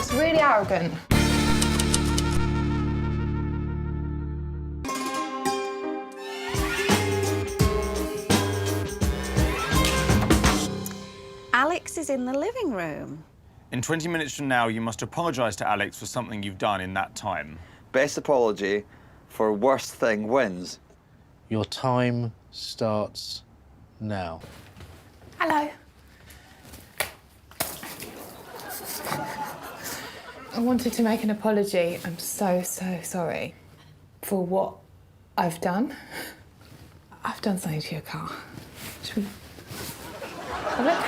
That's really arrogant. Alex is in the living room. In 20 minutes from now, you must apologise to Alex for something you've done in that time. Best apology for worst thing wins. Your time starts now. Hello. I wanted to make an apology. I'm so sorry for what I've done. I've done something to your car. Should we have a look?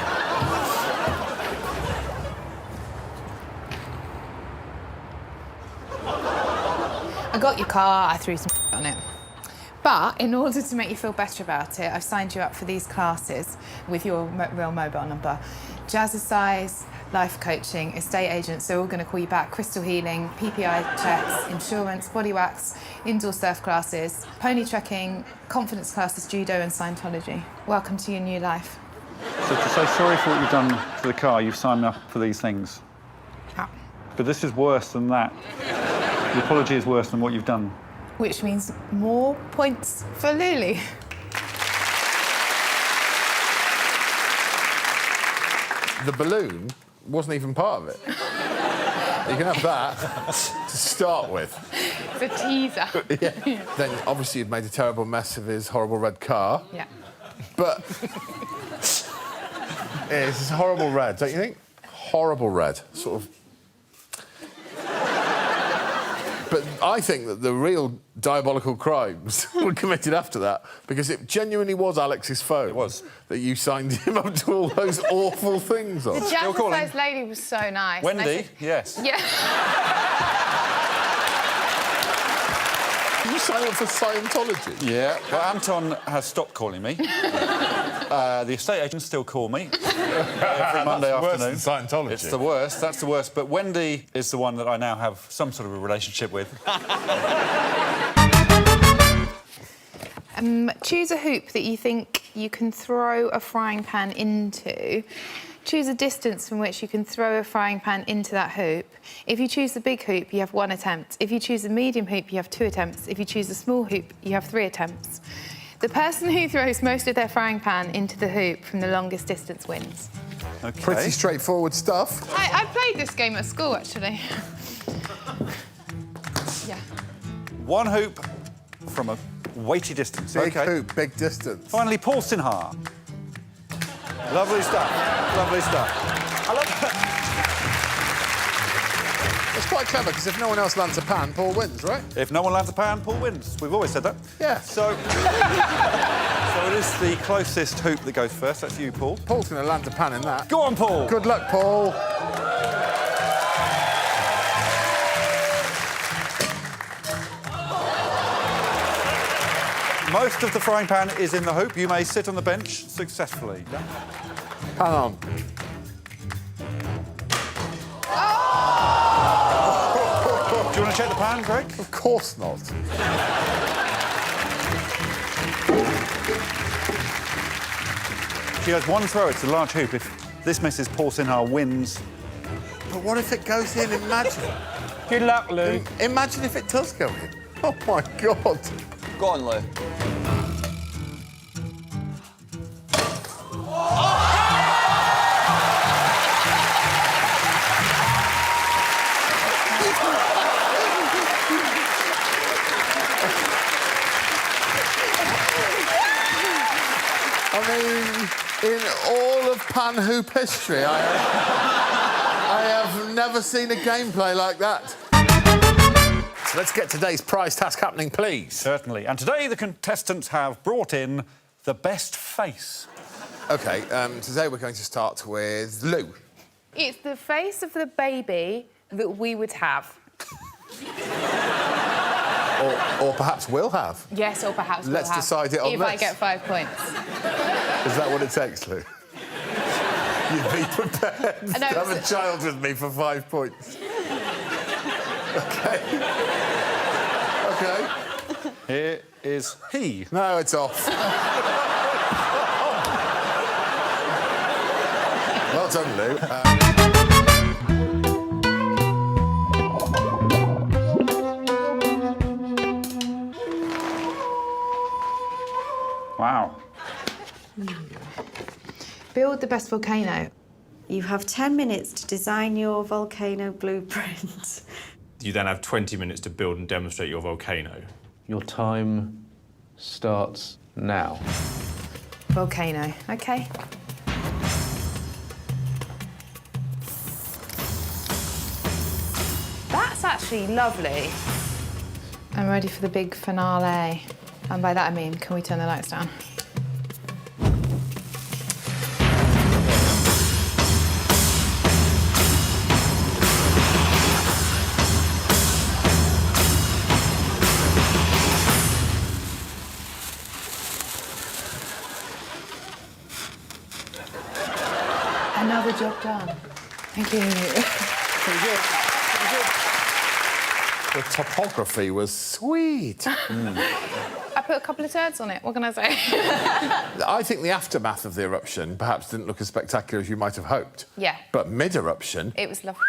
I got your car, I threw some on it. But in order to make you feel better about it, I've signed you up for these classes with your real mobile number. Jazzercise, life coaching, estate agents, they're all going to call you back. Crystal healing, PPI checks, insurance, body wax, indoor surf classes, pony trekking, confidence classes, judo and Scientology. Welcome to your new life. So to say sorry for what you've done to the car, you've signed me up for these things. Oh. But this is worse than that. The apology is worse than what you've done. Which means more points for Lulu. The balloon wasn't even part of it. You can have that to start with. It's a teaser. Yeah. Then, obviously, you'd made a terrible mess of his horrible red car. Yeah. But... yeah, it's a horrible red, don't you think? Horrible red, sort of... But I think that the real diabolical crimes were committed after that, because it genuinely was Alex's phone. It was. That you signed him up to all those awful things on. The jazzercise lady was so nice. Wendy, yes. Yeah. Did you sign up for Scientology? Yeah, well, Anton has stopped calling me. The estate agents still call me every Monday afternoon. Worse than Scientology. It's the worst, that's the worst. But Wendy is the one that I now have some sort of a relationship with. Choose a hoop that you think you can throw a frying pan into. Choose a distance from which you can throw a frying pan into that hoop. If you choose the big hoop, you have 1 attempt. If you choose the medium hoop, you have 2 attempts. If you choose the small hoop, you have 3 attempts. The person who throws most of their frying pan into the hoop from the longest distance wins. OK. Pretty straightforward stuff. I played this game at school, actually. Yeah. 1 hoop from a weighty distance. Big OK. hoop, big distance. Finally, Paul Sinha. Lovely stuff. Lovely stuff. I love that. It's quite clever, because if no one else lands a pan, Paul wins, right? If no one lands a pan, Paul wins. We've always said that. Yeah. So... so it is the closest hoop that goes first. That's you, Paul. Paul's going to land a pan in that. Go on, Paul. Good luck, Paul. Most of the frying pan is in the hoop. You may sit on the bench successfully. Pan on. Do you want to check the pan, Greg? Of course not. She has 1 throw. It's a large hoop. If this misses, Paul Sinha wins. But what if it goes in? Imagine. Good luck, Lou. Imagine if it does go in. Oh, my God. Go on, Lou. I mean, in all of pan hoop history, I have never seen a gameplay like that. So let's get today's prize task happening, please. Certainly. And today, the contestants have brought in the best face. OK, today we're going to start with Lou. It's the face of the baby that we would have. Or perhaps will have. Yes, or perhaps Let's we'll have, decide it on if I this. get 5 points. Is that what it takes, Lou? You'd be prepared to have a child with me for 5 points. OK. OK. Here is he. No, it's off. Well done, Lou. build the best volcano? You have 10 minutes to design your volcano blueprint. You then have 20 minutes to build and demonstrate your volcano. Your time starts now. Volcano, OK. That's actually lovely. I'm ready for the big finale. And by that I mean, can we turn the lights down? Another job done. Thank you. Pretty good. Pretty good. The topography was sweet. I put a couple of turds on it. What can I say? I think the aftermath of the eruption perhaps didn't look as spectacular as you might have hoped. Yeah. But mid-eruption, It was lovely.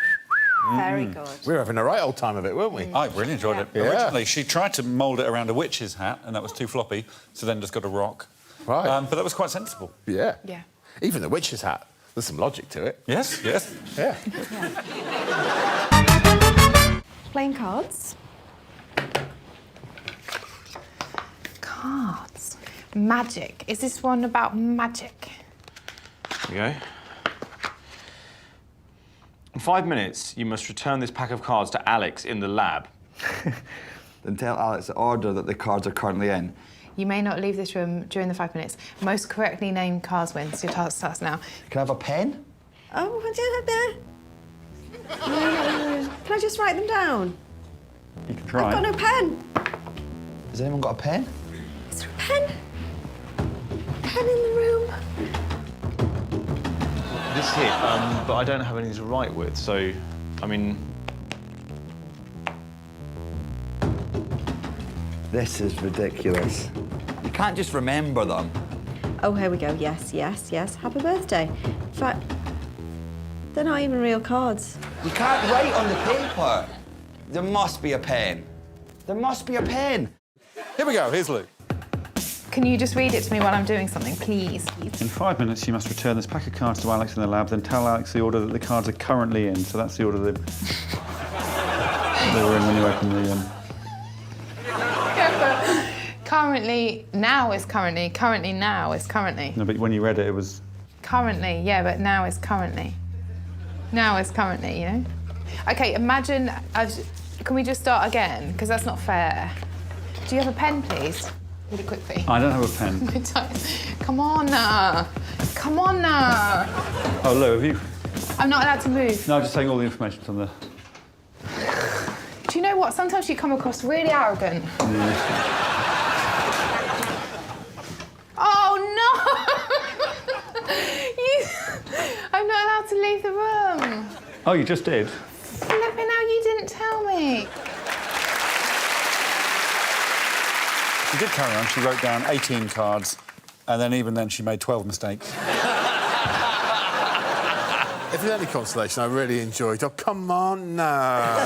Very good. we were having a right old time of it, weren't we? I really enjoyed it. Yeah. Originally, she tried to mould it around a witch's hat, and that was too floppy, so then just got a rock. Right. But that was quite sensible. Yeah. Yeah. Even the witch's hat, there's some logic to it. Yes, yes. Yeah. Playing cards. Cards. Magic. Is this one about magic? Here we go. In 5 minutes, you must return this pack of cards to Alex in the lab. Then tell Alex the order that the cards are currently in. You may not leave this room during the 5 minutes. Most correctly named cards wins. Your task starts now. Can I have a pen? Oh, can I just write them down? You can try. I've got no pen. Has anyone got a pen? Is there a pen? Pen in the room? This hit, but I don't have anything to write with, so, I mean... This is ridiculous. You can't just remember them. Oh, here we go. Yes, yes, yes. Happy birthday. In fact, they're not even real cards. You can't write on the paper. There must be a pen. There must be a pen. Here we go, here's Lou. Can you just read it to me while I'm doing something, please? In 5 minutes, you must return this pack of cards to Alex in the lab, then tell Alex the order that the cards are currently in. So that's the order they were in when you opened the... Currently, now is currently. Currently, now is currently. No, but when you read it, it was... Currently, yeah, but now is currently. Now is currently, you know? OK, imagine... Can we just start again? Because that's not fair. Do you have a pen, please? Really quickly. I don't have a pen. Come on now. Come on now. Oh, Lou, have you... I'm not allowed to move. No, I'm just saying all the information's on the... Do you know what? Sometimes you come across really arrogant. Oh, no! I'm not allowed to leave the room. Oh, you just did? Flipping out, you didn't tell me. She did carry on. She wrote down 18 cards, and then even then she made 12 mistakes. If there's any consolation, I really enjoyed... Oh, come on now.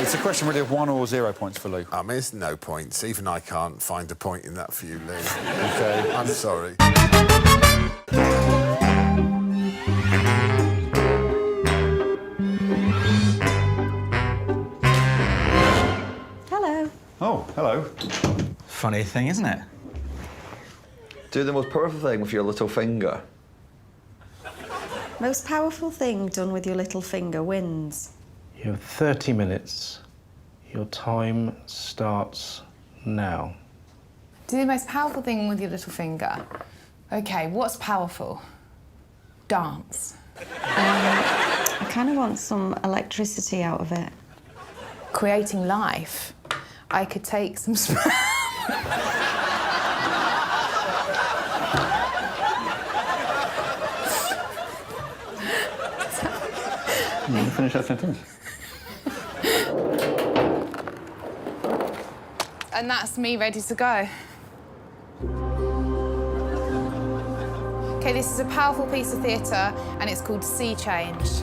It's a question really of 1 or 0 points for Lou. I mean, it's no points. Even I can't find a point in that for you, Lou. OK, I'm sorry. Hello. Oh, hello. Funny thing, isn't it? Do the most powerful thing with your little finger. Most powerful thing done with your little finger wins. You have 30 minutes. Your time starts now. Do the most powerful thing with your little finger. OK, what's powerful? Dance. I kind of want some electricity out of it. Creating life. I could take some sperm. Finish that sentence. And that's me ready to go. OK, this is a powerful piece of theatre, and it's called Sea Change.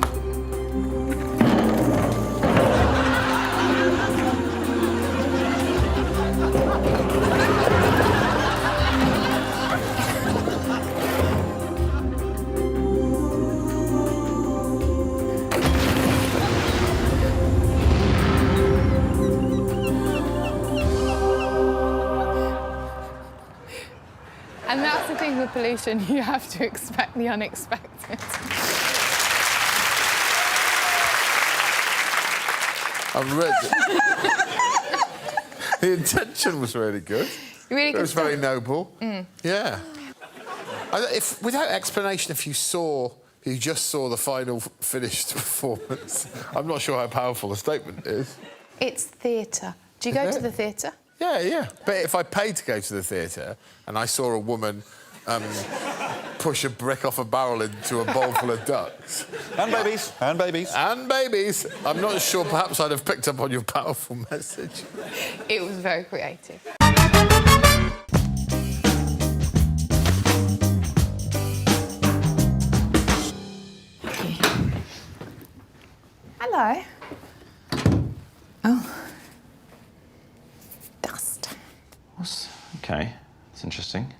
building the pollution, you have to expect the unexpected. I've read it. The intention was really good. Really It good was stuff. very noble. Yeah. If, without explanation, if you just saw the final finished performance, I'm not sure how powerful the statement is. It's theatre. Do you go to the theatre? Yeah, yeah. But if I paid to go to the theatre and I saw a woman push a brick off a barrel into a bowl full of ducks... And babies. And babies. And babies. I'm not sure, perhaps I'd have picked up on your powerful message. It was very creative. Hello. Oh. Dust. Okay, that's interesting.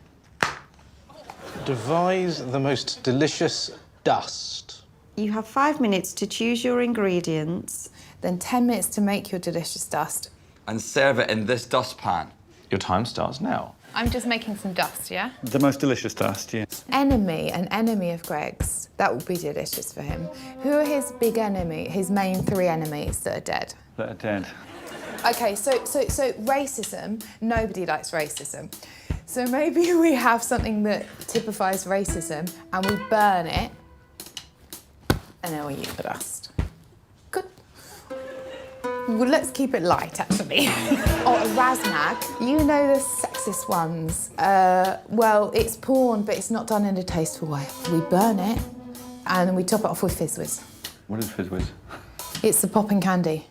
Devise the most delicious dust. You have 5 minutes to choose your ingredients. Then 10 minutes to make your delicious dust. And serve it in this dustpan. Your time starts now. I'm just making some dust, yeah? The most delicious dust, yeah. An enemy of Greg's. That would be delicious for him. Who are his big enemy, his main 3 enemies that are dead? That are dead. OK, so racism, nobody likes racism. So maybe we have something that typifies racism and we burn it and then we use the dust. Good. Well, let's keep it light, actually. Or a razmag. You know the sexist ones. Well, it's porn, but it's not done in a tasteful way. We burn it and then we top it off with Fizz Whiz. What is Fizz Whiz? It's the popping candy.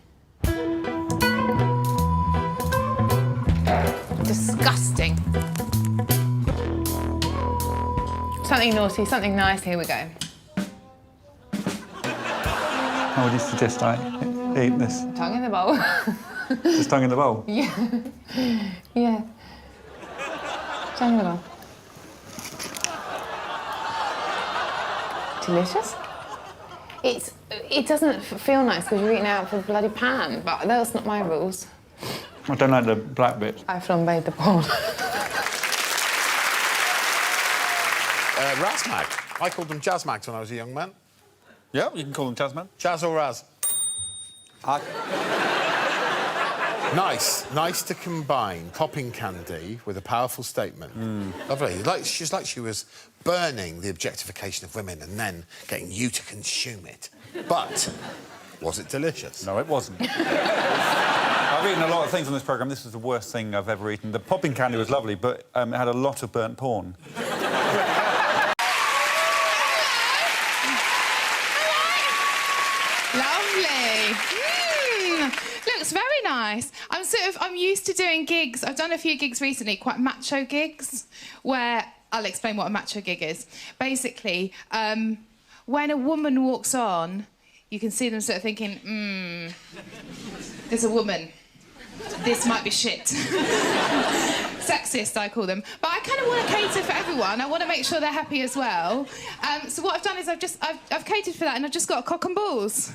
Disgusting. Something naughty, something nice, here we go. How would you suggest I eat this? Tongue in the bowl. Just tongue in the bowl? Yeah. Yeah. Tongue in the bowl. Delicious. It doesn't feel nice because you're eating out of a bloody pan, but that's not my rules. I don't like the black bit. I flambéed the porn. Razmag. I called them jazzmags when I was a young man. Yeah, you can call them Tasman. Jazz or Raz? Nice to combine popping candy with a powerful statement. Lovely. She's like she was burning the objectification of women and then getting you to consume it. But was it delicious? No, it wasn't. I've eaten a lot of things on this programme. This was the worst thing I've ever eaten. The popping candy was lovely, but it had a lot of burnt porn. Lovely. Looks very nice. I'm used to doing gigs. I've done a few gigs recently, quite macho gigs, where I'll explain what a macho gig is. Basically, when a woman walks on, you can see them sort of thinking, there's a woman. This might be shit. Sexist, I call them. But I kind of want to cater for everyone. I want to make sure they're happy as well. So what I've done is I've catered for that and I've just got a cock and balls. So...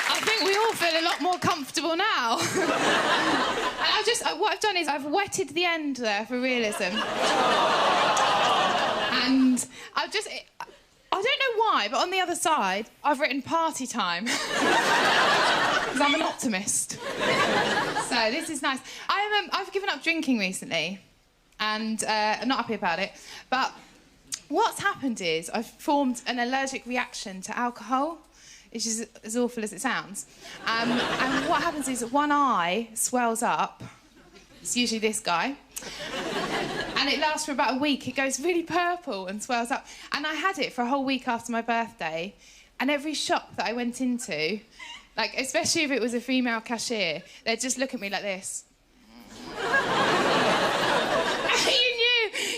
I think we all feel a lot more comfortable now. And what I've done is I've wetted the end there for realism. And I don't know why, but on the other side, I've written party time. Because I'm an optimist. So this is nice. I've given up drinking recently, and I'm not happy about it. But what's happened is I've formed an allergic reaction to alcohol, which is as awful as it sounds. And what happens is one eye swells up. It's usually this guy. And it lasts for about a week. It goes really purple and swells up. And I had it for a whole week after my birthday. And every shop that I went into, like, especially if it was a female cashier, they'd just look at me like this.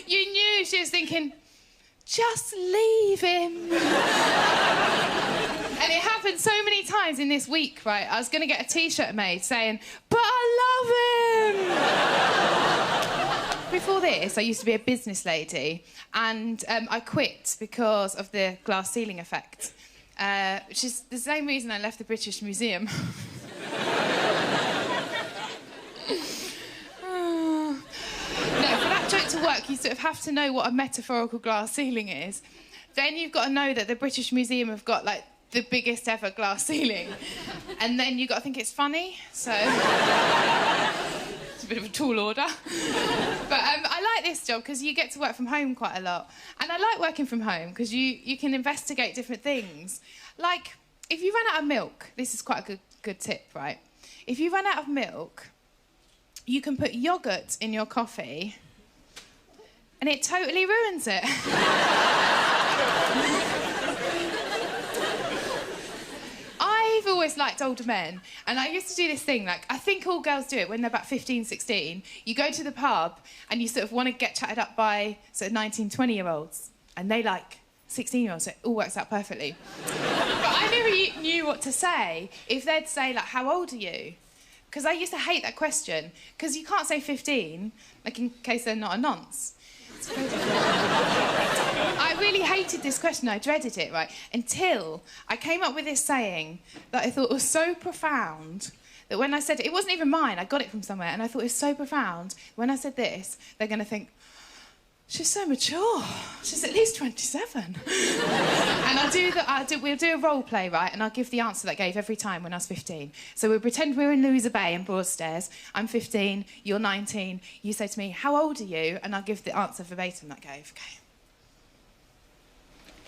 You knew she was thinking, just leave him. And it happened so many times in this week, right? I was going to get a T-shirt made saying, but I love him. Before this, I used to be a business lady, and I quit because of the glass ceiling effect, which is the same reason I left the British Museum. like, you sort of have to know what a metaphorical glass ceiling is. Then you've got to know that the British Museum have got, like, the biggest ever glass ceiling. And then you've got to think it's funny, so... it's a bit of a tall order. But I like this job because you get to work from home quite a lot. And I like working from home because you can investigate different things. Like, if you run out of milk, this is quite a good tip, right? If you run out of milk, you can put yoghurt in your coffee and it totally ruins it. I've always liked older men, and I used to do this thing, like, I think all girls do it when they're about 15, 16. You go to the pub and you sort of want to get chatted up by sort of 19, 20-year-olds, and they like 16-year-olds, so it all works out perfectly. But I never knew what to say if they'd say, like, how old are you? Because I used to hate that question, because you can't say 15, like, in case they're not a nonce. I really hated this question. I dreaded it, right? Until I came up with this saying that I thought was so profound that when I said it, it wasn't even mine, I got it from somewhere, and I thought it was so profound. When I said this, they're going to think, she's so mature. She's at least 27. And we'll do a role play, right? And I'll give the answer that I gave every time when I was 15. So we'll pretend we're in Louisa Bay in Broadstairs. I'm 15, you're 19. You say to me, how old are you? And I'll give the answer verbatim that I gave. Okay.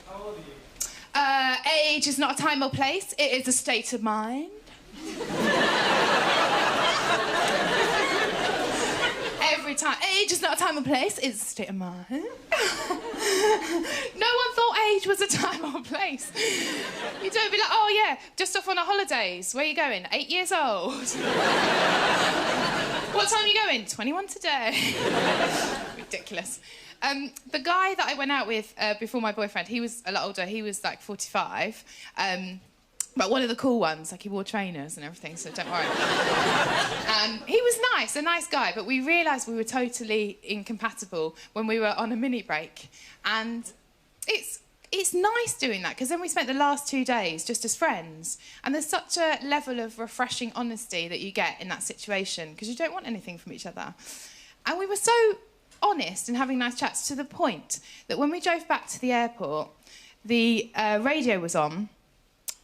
How old are you? Age is not a time or place. It is a state of mind. Every time. Age is not a time or place, it's a state of mind. No one thought age was a time or place. You don't be like, oh yeah, just off on our holidays. Where are you going? 8 years old. What time are you going? 21 today. Ridiculous. The guy that I went out with before my boyfriend, he was a lot older. He was like 45. But one of the cool ones, like he wore trainers and everything, so don't worry. He was nice, a nice guy, but we realised we were totally incompatible when we were on a mini break. And it's nice doing that, because then we spent the last 2 days just as friends. And there's such a level of refreshing honesty that you get in that situation, because you don't want anything from each other. And we were so honest and having nice chats to the point that when we drove back to the airport, the radio was on.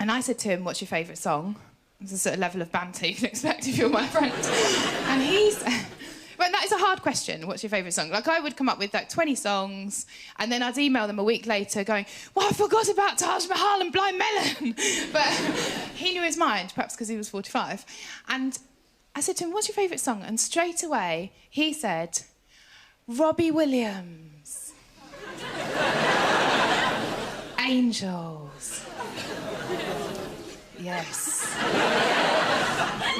And I said to him, what's your favourite song? It's a sort of level of banter you can expect if you're my friend. And he said, well, that is a hard question, what's your favourite song? Like, I would come up with, like, 20 songs, and then I'd email them a week later going, well, I forgot about Taj Mahal and Blind Melon. But he knew his mind, perhaps because he was 45. And I said to him, what's your favourite song? And straight away, he said, Robbie Williams. Angels. Yes.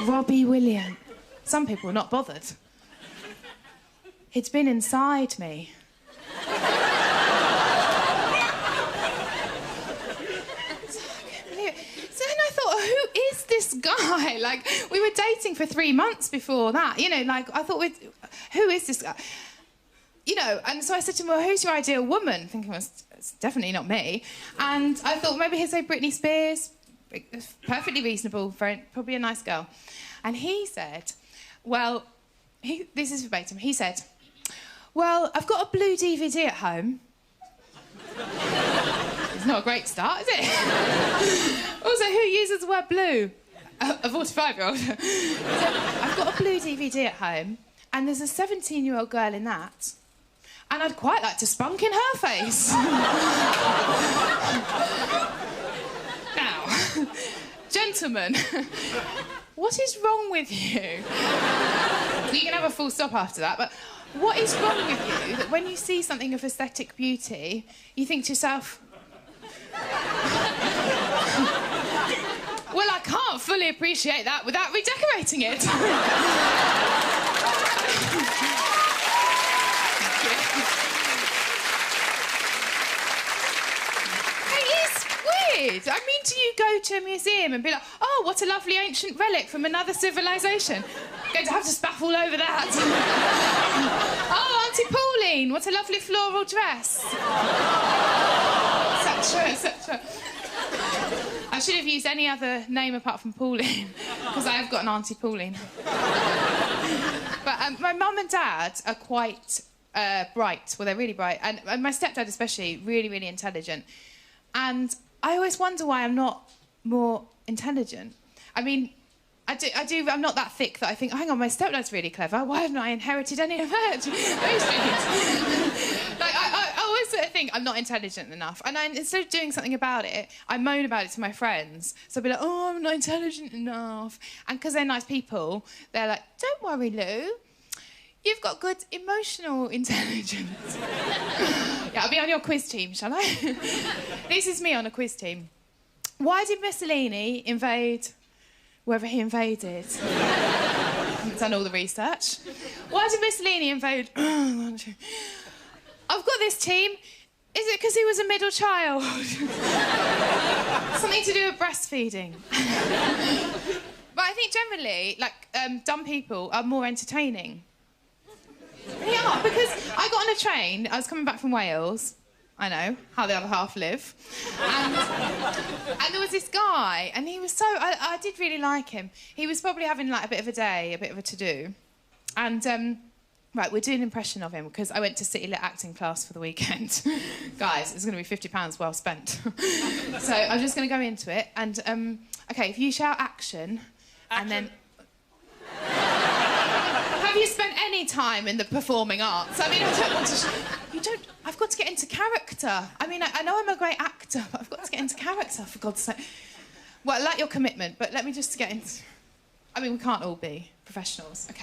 Robbie Williams. Some people were not bothered. It's been inside me. So then I thought, who is this guy? Like, we were dating for 3 months before that. You know, like, I thought, who is this guy? You know, and so I said to him, well, who's your ideal woman? Thinking, well, it's definitely not me. And I thought maybe he'd say Britney Spears. Perfectly reasonable, probably a nice girl. And he said, well, this is verbatim, he said, well, I've got a blue DVD at home. It's not a great start, is it? Also, who uses the word blue? A 45-year-old. So, I've got a blue DVD at home, and there's a 17-year-old girl in that, and I'd quite like to spunk in her face. Now, gentlemen, what is wrong with you? You can have a full stop after that, but what is wrong with you that when you see something of aesthetic beauty, you think to yourself, well, I can't fully appreciate that without redecorating it. I mean, do you go to a museum and be like, oh, what a lovely ancient relic from another civilization? Going to have to spaff all over that. Oh, Auntie Pauline, what a lovely floral dress. Etc., etc. I should have used any other name apart from Pauline, because I have got an Auntie Pauline. But my mum and dad are quite bright. Well, they're really bright. And my stepdad especially, really, really intelligent. And I always wonder why I'm not more intelligent. I mean, I'm not that thick that I think, oh, hang on, my stepdad's really clever. Why haven't I inherited any of that? Those things. Like, I always sort of think I'm not intelligent enough. And instead of doing something about it, I moan about it to my friends. So I'll be like, oh, I'm not intelligent enough. And because they're nice people, they're like, don't worry, Lou. You've got good emotional intelligence. Yeah, I'll be on your quiz team, shall I? This is me on a quiz team. Why did Mussolini invade wherever he invaded? I haven't done all the research. Why did Mussolini invade... I've got this team. Is it because he was a middle child? Something to do with breastfeeding. But I think generally, like, dumb people are more entertaining. They are, because I got on a train, I was coming back from Wales, I know, how the other half live, and there was this guy, and he was so, I did really like him. He was probably having, like, a bit of a day, a bit of a to-do, and, right, we're doing an impression of him, because I went to City Lit acting class for the weekend. Guys, it's going to be £50 well spent. So I'm just going to go into it, and, OK, if you shout action, and then... Have you spent any time in the performing arts? I mean, I don't want to... You don't... I've got to get into character. I mean, I know I'm a great actor, but I've got to get into character, for God's sake. Well, I like your commitment, but let me just get into... I mean, we can't all be professionals. OK.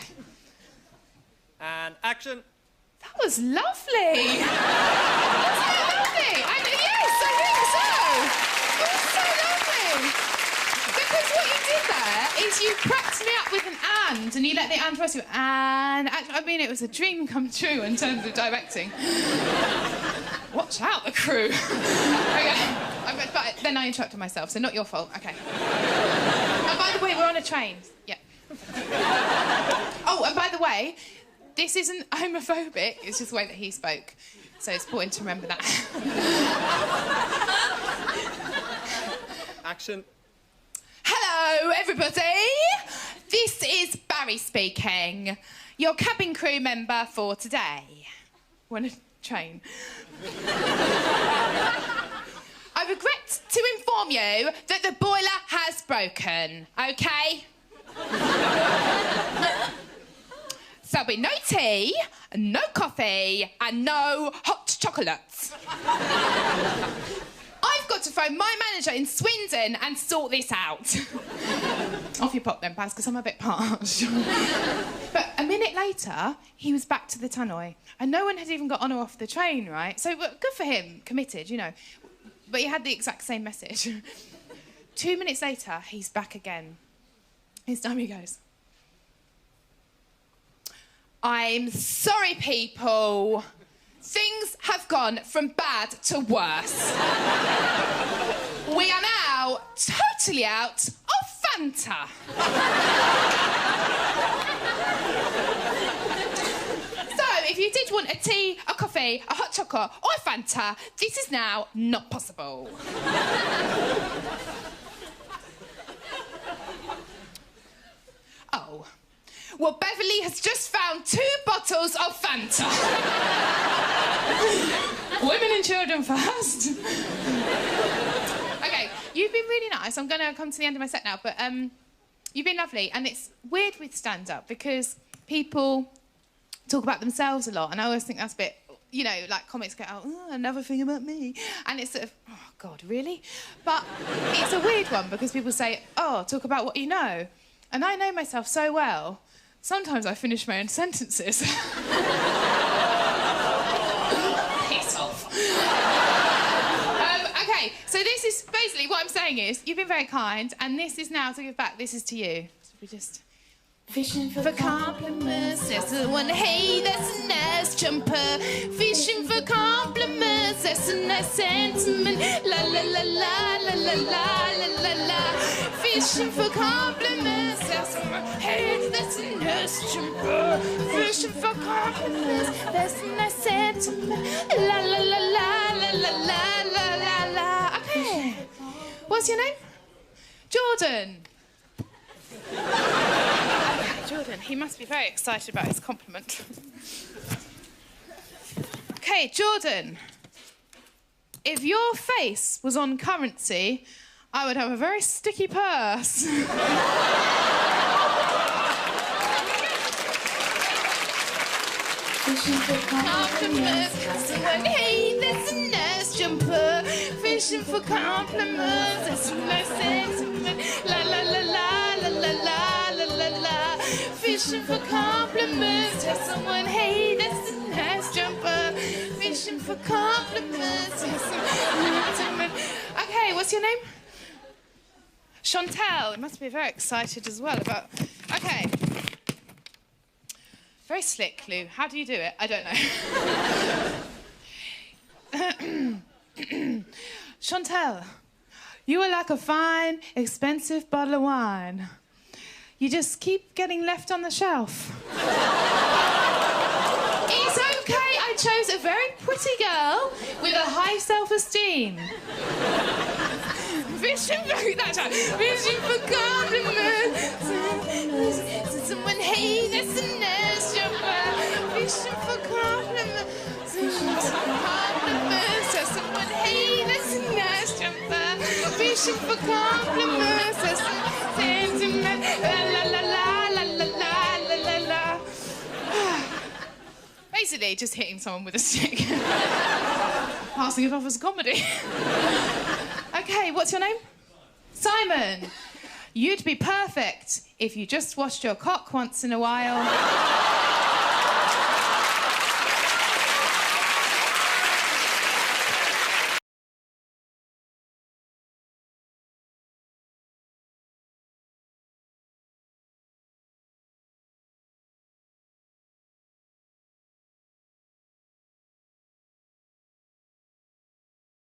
And action. That was lovely. Wasn't it lovely? Yes, I think so. It was so lovely. Because what you did there is you cracked me up with an and you let the and rest you. And I mean, it was a dream come true in terms of directing. Watch out, the crew. OK. But then I interrupted myself, so not your fault. OK. And by the way, we're on a train. Yeah. Oh, and by the way, this isn't homophobic. It's just the way that he spoke. So it's important to remember that. Action. Hello, everybody. This is Barry speaking, your cabin crew member for today. We're on a train. I regret to inform you that the boiler has broken, OK? So there'll be no tea, no coffee, and no hot chocolates. I've got to phone my manager in Swindon and sort this out. Off you pop then, Baz, because I'm a bit parched. But a minute later, he was back to the tannoy, and no one had even got on or off the train, right? So good for him, committed, you know. But he had the exact same message. 2 minutes later, he's back again. This time he goes, I'm sorry, people. Things have gone from bad to worse. We are now totally out of Fanta. So, if you did want a tea, a coffee, a hot chocolate, or a Fanta, this is now not possible. Oh. Well, Beverly has just found 2 bottles of Fanta. Women and children first. OK, you've been really nice. I'm going to come to the end of my set now, but you've been lovely. And it's weird with stand-up because people talk about themselves a lot, and I always think that's a bit, you know, like comics go, oh, another thing about me. And it's sort of, oh, God, really? But it's a weird one because people say, oh, talk about what you know. And I know myself so well. Sometimes I finish my own sentences. Piss off. OK, so this is basically what I'm saying is you've been very kind, and this is now to give back. This is to you. So we just fishing for compliments. That's the one. Hey, that's a nice jumper. Fishing for compliments. That's a nice sentiment. La la la la la la la la la. Fishing for compliments. That's a hey, that's a nice jumper. Fishing for compliments. That's a nice sentiment. La la la la la la la la la la. Okay. What's your name? Jordan. Jordan, he must be very excited about his compliment. OK, Jordan. If your face was on currency, I would have a very sticky purse. Fishing for compliments. Someone, hey, that's a nice jumper. Fishing for compliments. That's a nice sex. La la la la la la la la la la. Fishing for compliments. Tell someone, hey, that's a nice jumper. Fishing for compliments. Okay, what's your name? Chantal. You must be very excited as well about. Okay. Very slick, Lou. How do you do it? I don't know. Chantal, you are like a fine, expensive bottle of wine. You just keep getting left on the shelf. It's okay. I chose a very pretty girl with a high self-esteem. Fishing for compliments. Someone, hey, that's a nice jumper. Fishing for compliments. Someone, hey, that's a nice jumper. Fishing for compliments. Sentiment. La la la la la la la la la. Basically, just hitting someone with a stick. Passing it off as comedy. Okay, what's your name? Simon. You'd be perfect if you just washed your cock once in a while.